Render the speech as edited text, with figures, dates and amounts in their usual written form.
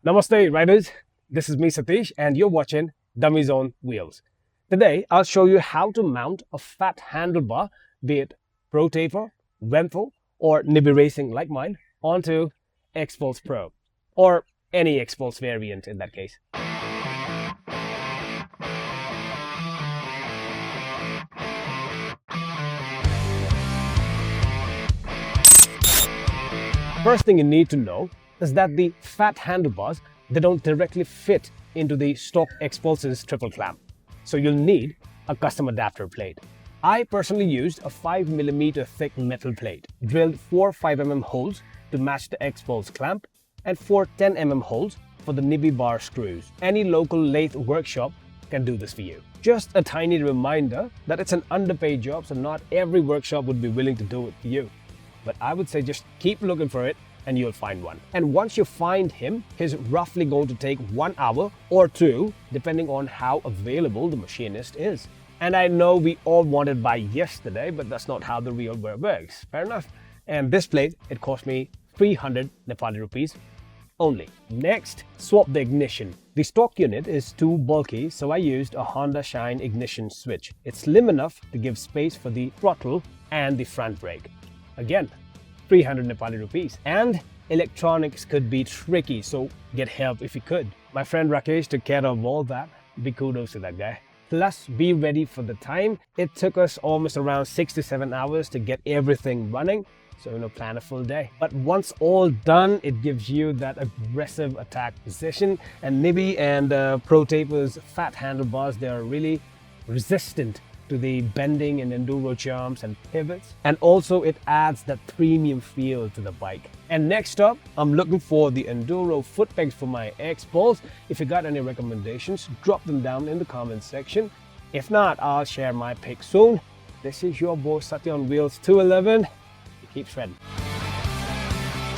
Namaste riders, this is me Satish and you're watching Dummy Zone Wheels. Today I'll show you how to mount a fat handlebar, be it Pro Taper, Renthal or Nibbi racing like mine, onto Xpulse Pro or any Xpulse variant in that case. First thing you need to know is that the fat handlebars, they don't directly fit into the stock Xpulse's triple clamp. So you'll need a custom adapter plate. I personally used a 5mm thick metal plate, drilled 4 5mm holes to match the Xpulse clamp and 4 10mm holes for the Nibbi bar screws. Any local lathe workshop can do this for you. Just a tiny reminder that it's an underpaid job, so not every workshop would be willing to do it for you. But I would say just keep looking for it and you'll find one. And once you find him, he's roughly going to take 1 hour or 2, depending on how available the machinist is. And I know we all want it by yesterday, but that's not how the real world works. Fair enough. And this plate, it cost me 300 Nepali rupees only. Next, swap the ignition. The stock unit is too bulky, so I used a Honda Shine ignition switch. It's slim enough to give space for the throttle and the front brake. Again, 300 Nepali rupees. And electronics could be tricky, so get help if you could. My friend Rakesh took care of all that. Big kudos to that guy. Plus, be ready for the time. It took us almost around 6 to 7 hours to get everything running. So, plan a full day. But once all done, it gives you that aggressive attack position. And Nibbi and Pro Taper's fat handlebars, they are really resistant to the bending and enduro jumps and pivots, and also it adds that premium feel to the bike. And next up, I'm looking for the enduro foot pegs for my Xpulse. If you got any recommendations, drop them down in the comments section. If not, I'll share my pick soon. This is your boy Satya on Wheels 211. Keep shredding.